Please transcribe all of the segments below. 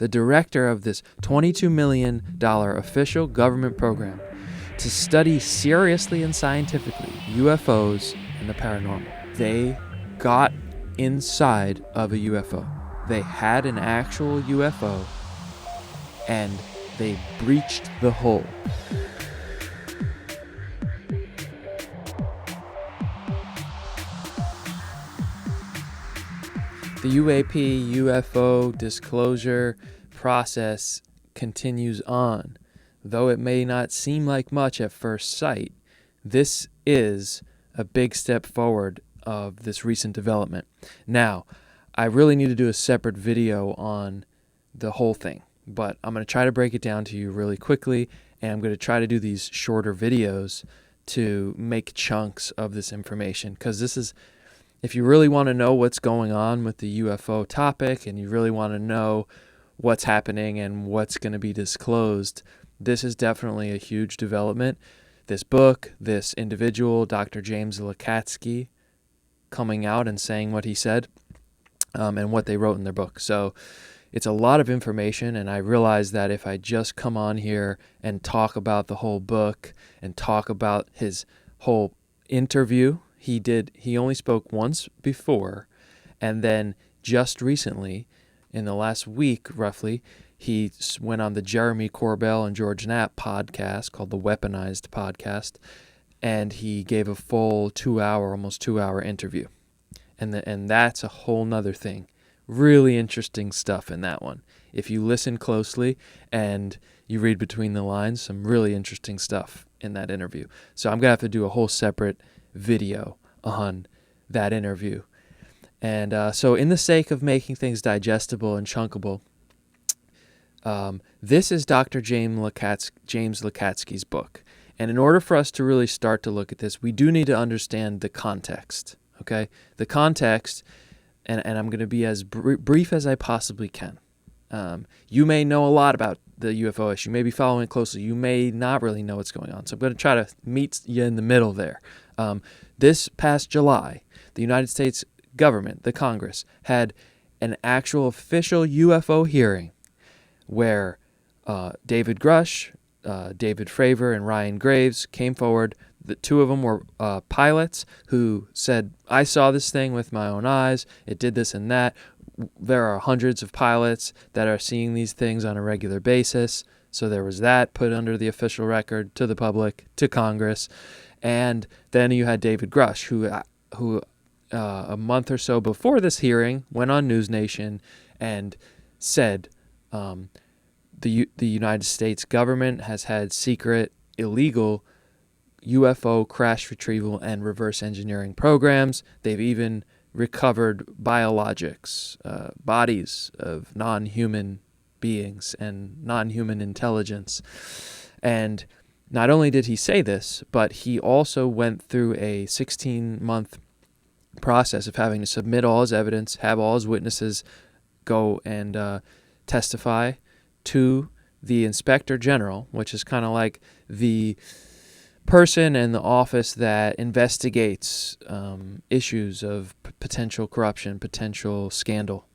the director of this $22 million official government program to study seriously and scientifically UFOs and the paranormal. They got inside of a UFO. They had an actual UFO, and they breached the hull. The UAP UFO disclosure process continues on. Though it may not seem like much at first sight, this is a big step forward of this recent development. Now, I really need to do a separate video on the whole thing, but I'm going to try to break it down to you really quickly, and I'm going to try to do these shorter videos to make chunks of this information, because this is, if you really want to know what's going on with the UFO topic and you really want to know what's happening and what's going to be disclosed, this is definitely a huge development. This book, this individual, Dr. James Lacatski, coming out and saying what he said and what they wrote in their book. So it's a lot of information, and I realize that if I just come on here and talk about the whole book and talk about his whole interview, he only spoke once before, and then just recently, in the last week roughly, he went on the Jeremy Corbell and George Knapp podcast called the Weaponized Podcast, and he gave a full almost 2 hour interview. And that's a whole nother thing. Really interesting stuff in that one. If you listen closely and you read between the lines, some really interesting stuff in that interview. So I'm going to have to do a whole separate video on that interview. And so in the sake of making things digestible and chunkable, this is Dr. James Lacatski's book. And in order for us to really start to look at this, we do need to understand the context, okay? The context, and I'm going to be as brief as I possibly can. You may know a lot about the UFO issue. You may be following it closely. You may not really know what's going on. So I'm going to try to meet you in the middle there. This past July, the United States government, the Congress, had an actual official UFO hearing where David Grush, David Fravor, and Ryan Graves came forward. The two of them were pilots who said, I saw this thing with my own eyes. It did this and that. There are hundreds of pilots that are seeing these things on a regular basis. So there was that put under the official record to the public, to Congress. And then you had David Grush, who a month or so before this hearing went on News Nation and said the United States government has had secret, illegal UFO crash retrieval and reverse engineering programs. They've even recovered biologics, bodies of non-human beings and non-human intelligence. And not only did he say this, but he also went through a 16-month process of having to submit all his evidence, have all his witnesses go and testify to the Inspector General, which is kind of like the person in the office that investigates issues of potential corruption, potential scandal.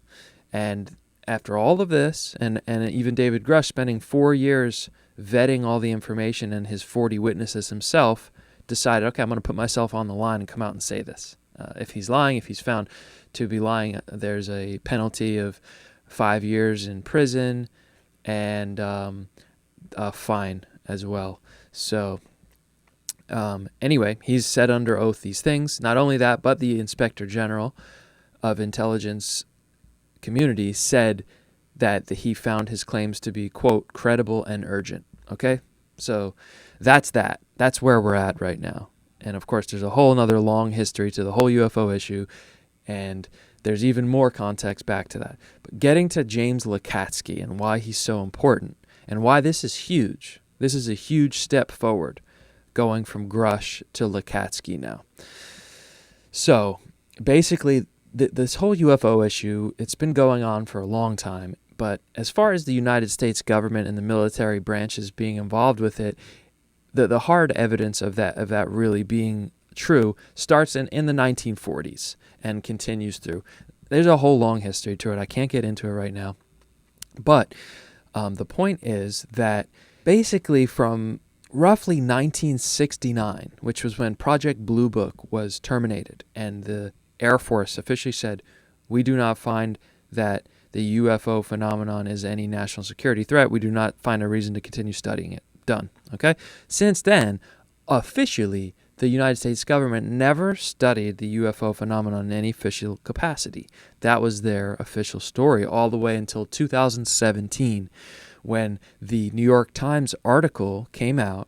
And after all of this, and even David Grush spending 4 years vetting all the information and his 40 witnesses himself, decided, okay, I'm going to put myself on the line and come out and say this. If he's lying, if he's found to be lying, there's a penalty of 5 years in prison and a fine as well. So anyway, he's said under oath these things. Not only that, but the Inspector General of Intelligence Community said that he found his claims to be, quote, credible and urgent. Okay? So that's that. That's where we're at right now. And of course, there's a whole other long history to the whole UFO issue, and there's even more context back to that. But getting to James Lacatski and why he's so important and why this is huge. This is a huge step forward, going from Grush to Lacatski now. So basically, this whole UFO issue, it's been going on for a long time. But as far as the United States government and the military branches being involved with it, the hard evidence of that really being true starts in the 1940s and continues through. There's a whole long history to it. I can't get into it right now. But the point is that basically from roughly 1969, which was when Project Blue Book was terminated, and the Air Force officially said, we do not find that the UFO phenomenon is any national security threat. We do not find a reason to continue studying it. Done. Okay? Since then, officially, the United States government never studied the UFO phenomenon in any official capacity. That was their official story all the way until 2017, when the New York Times article came out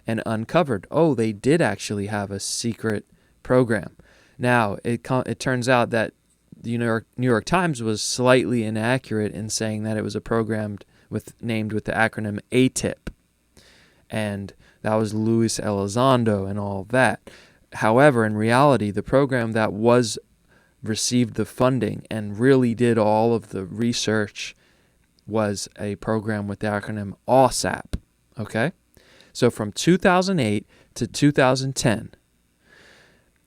and uncovered, oh, they did actually have a secret program. Now, it turns out that the New York Times was slightly inaccurate in saying that it was a program named with the acronym ATIP. And that was Luis Elizondo and all that. However, in reality, the program that received the funding and really did all of the research was a program with the acronym OSAP. Okay? So from 2008 to 2010,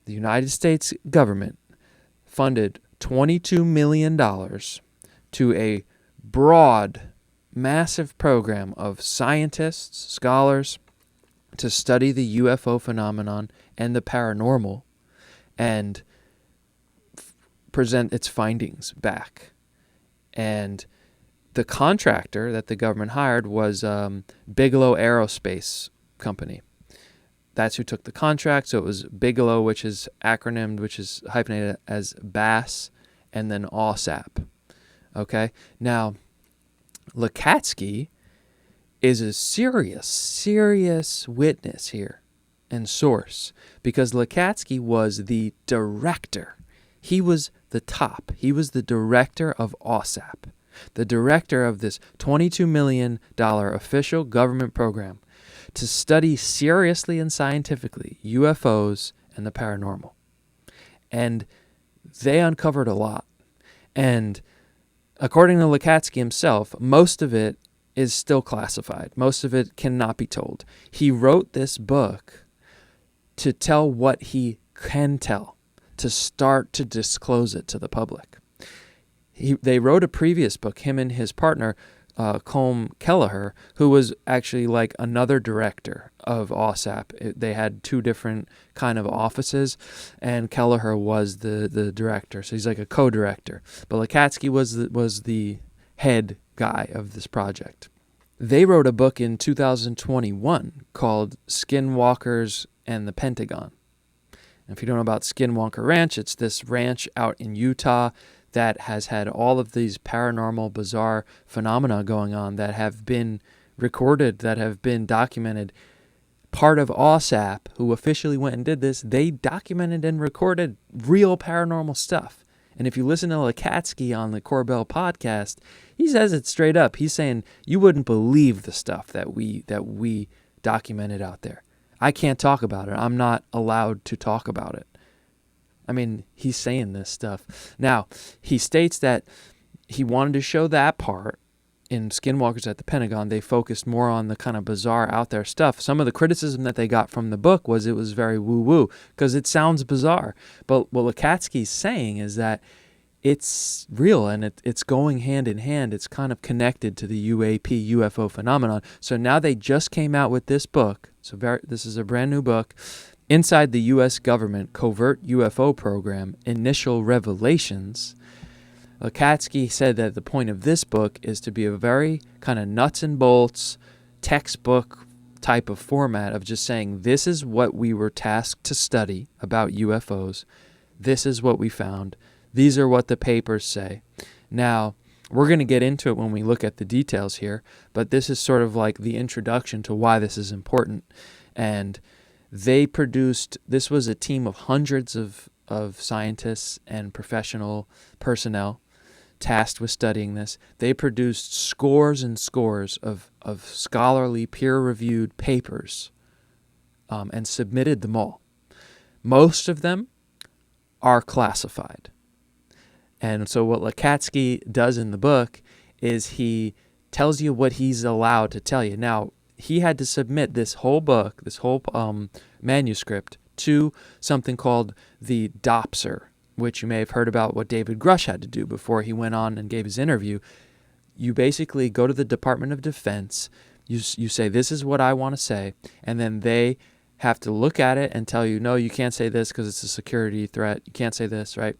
the United States government funded $22 million to a broad, massive program of scientists, scholars, to study the UFO phenomenon and the paranormal and present its findings back. And the contractor that the government hired was Bigelow Aerospace Company. That's who took the contract. So it was Bigelow, which is hyphenated as BASS, and then OSAP. Okay? Now, Lacatski is a serious witness here and source, because Lacatski was the director. He was the top. He was the director of OSAP, the director of this $22 million official government program to study seriously and scientifically UFOs and the paranormal. And they uncovered a lot. And according to Lacatski himself, most of it is still classified. Most of it cannot be told. He wrote this book to tell what he can tell, to start to disclose it to the public. They wrote a previous book, him and his partner, Colm Kelleher, who was actually like another director of OSAP. They had two different kind of offices, and Kelleher was the director. So he's like a co-director. But Lacatski was the head guy of this project. They wrote a book in 2021 called Skinwalkers and the Pentagon. And if you don't know about Skinwalker Ranch, it's this ranch out in Utah that has had all of these paranormal, bizarre phenomena going on that have been recorded, that have been documented. Part of OSAP, who officially went and did this, they documented and recorded real paranormal stuff. And if you listen to Lacatski on the Corbell podcast, he says it straight up. He's saying, you wouldn't believe the stuff that we documented out there. I can't talk about it. I'm not allowed to talk about it. I mean, he's saying this stuff. Now, he states that he wanted to show that part. In Skinwalkers at the Pentagon, they focused more on the kind of bizarre out there stuff. Some of the criticism that they got from the book was it was very woo-woo because it sounds bizarre. But what Lacatski's saying is that it's real and it's going hand in hand. It's kind of connected to the UFO phenomenon. So now they just came out with this book. So this is a brand new book. Inside the U.S. Government Covert UFO Program, Initial Revelations. Lacatski said that the point of this book is to be a very kind of nuts and bolts textbook type of format of just saying, this is what we were tasked to study about UFOs. This is what we found. These are what the papers say. Now, we're going to get into it when we look at the details here, but this is sort of like the introduction to why this is important. And this was a team of hundreds of scientists and professional personnel tasked with studying this. They produced scores and scores of scholarly, peer-reviewed papers and submitted them all. Most of them are classified. And so what Lacatski does in the book is he tells you what he's allowed to tell you. Now, he had to submit this whole book, this whole manuscript, to something called the DOPSR, which you may have heard about what David Grush had to do before he went on and gave his interview. you basically go to the Department of Defense. You say, this is what I want to say, and then they have to look at it and tell you, no, you can't say this because it's a security threat. You can't say this, right?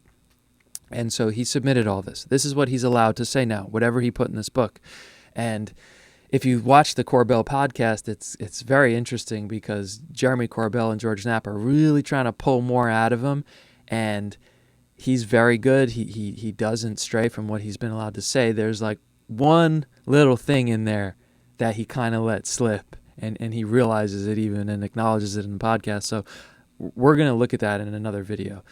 And so he submitted all this. This is what he's allowed to say now, whatever he put in this book. And if you watch the Corbell podcast, it's very interesting because Jeremy Corbell and George Knapp are really trying to pull more out of him, and he's very good. He doesn't stray from what he's been allowed to say. There's like one little thing in there that he kind of let slip, and he realizes it even and acknowledges it in the podcast. So we're going to look at that in another video.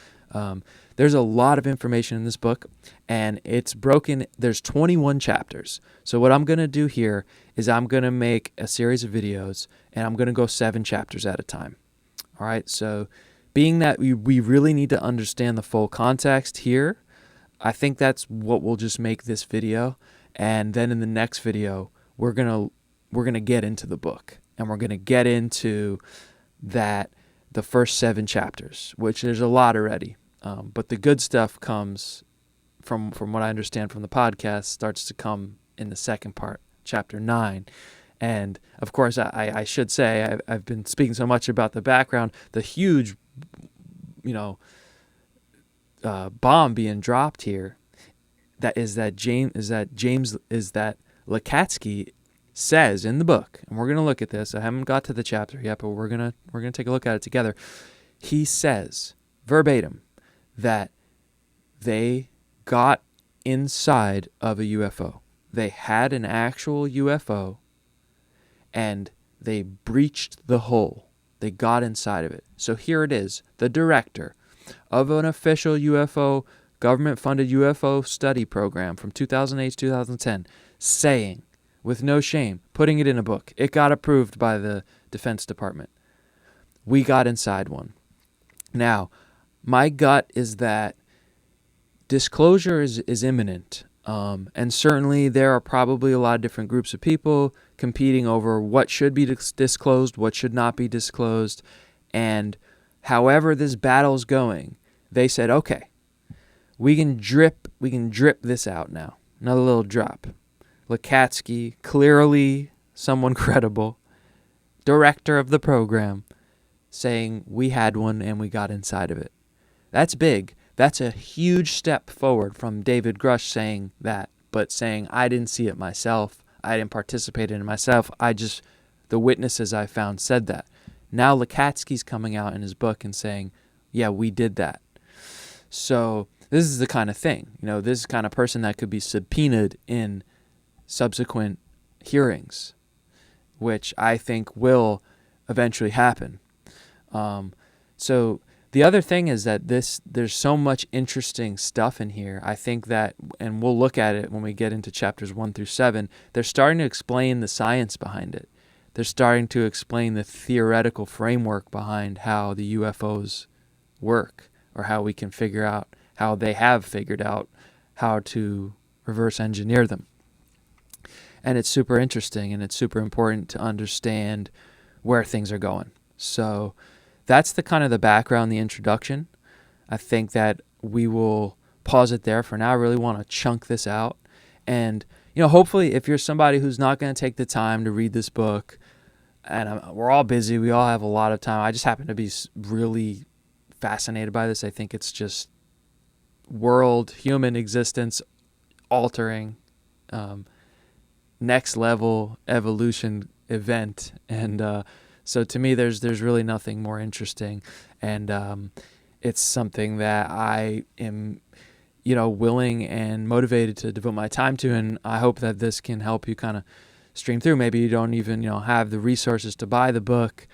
There's a lot of information in this book, and it's broken. There's 21 chapters. So what I'm going to do here is I'm going to make a series of videos, and I'm going to go 7 chapters at a time. All right, so being that we really need to understand the full context here, I think that's what we'll just make this video. And then in the next video, we're gonna get into the book, and we're gonna get into the first 7 chapters, which there's a lot already. But the good stuff comes from what I understand from the podcast, starts to come in the second part, chapter 9. And of course, I should say I've been speaking so much about the background, the huge, bomb being dropped here. That Lacatski says in the book, and we're gonna look at this. I haven't got to the chapter yet, but we're gonna take a look at it together. He says verbatim that they got inside of a UFO. They had an actual UFO, and they breached the hull. They got inside of it. So here it is, the director of an official UFO, government-funded UFO study program from 2008 to 2010, saying, with no shame, putting it in a book. It got approved by the Defense Department. We got inside one. Now, my gut is that disclosure is imminent. And certainly there are probably a lot of different groups of people competing over what should be disclosed, what should not be disclosed. And however this battle's going, they said, okay, we can drip this out now. Another little drop. Lacatski, clearly someone credible, director of the program, saying we had one and we got inside of it. That's big. That's a huge step forward from David Grush saying that, but saying I didn't see it myself. I didn't participate in it myself. The witnesses I found said that. Now Lacatski's coming out in his book and saying, yeah, we did that. So this is the kind of thing, this is the kind of person that could be subpoenaed in subsequent hearings, which I think will eventually happen. So the other thing is that there's so much interesting stuff in here. I think that, and we'll look at it when we get into chapters 1 through 7, they're starting to explain the science behind it. They're starting to explain the theoretical framework behind how the UFOs work, or how we can figure out how they have figured out how to reverse engineer them. And it's super interesting, and it's super important to understand where things are going. So that's the kind of the background, the introduction. I think that we will pause it there for now. I really want to chunk this out. And, hopefully if you're somebody who's not going to take the time to read this book, and we're all busy, we all have a lot of time. I just happen to be really fascinated by this. I think it's just human existence altering, next level evolution event. And so to me, there's really nothing more interesting. And it's something that I am, willing and motivated to devote my time to. And I hope that this can help you kind of stream through. Maybe you don't even, have the resources to buy the book,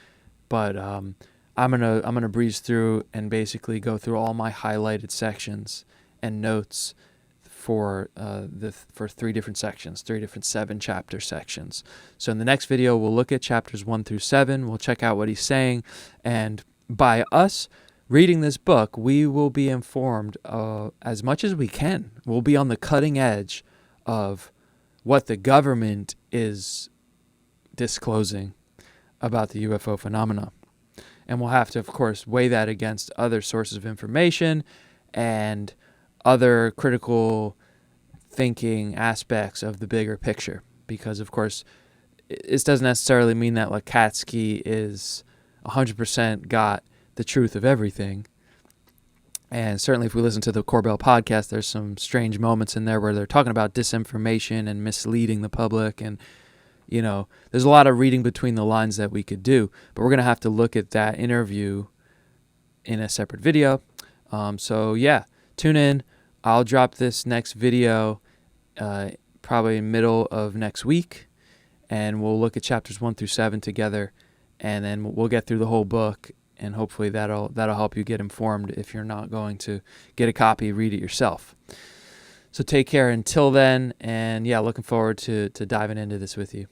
but I'm gonna breeze through and basically go through all my highlighted sections and notes for 3 different sections, 3 different 7-chapter sections. So in the next video, we'll look at chapters 1 through 7. We'll check out what he's saying, and by us reading this book, we will be informed as much as we can. We'll be on the cutting edge of what the government is disclosing about the UFO phenomena. And we'll have to, of course, weigh that against other sources of information and other critical thinking aspects of the bigger picture. Because, of course, this doesn't necessarily mean that Lacatski is 100% got the truth of everything. And certainly if we listen to the Corbell podcast, there's some strange moments in there where they're talking about disinformation and misleading the public. And, there's a lot of reading between the lines that we could do. But we're going to have to look at that interview in a separate video. So, tune in. I'll drop this next video probably in the middle of next week. And we'll look at chapters 1 through 7 together. And then we'll get through the whole book. And hopefully that'll help you get informed if you're not going to get a copy, read it yourself. So take care until then, and looking forward to diving into this with you.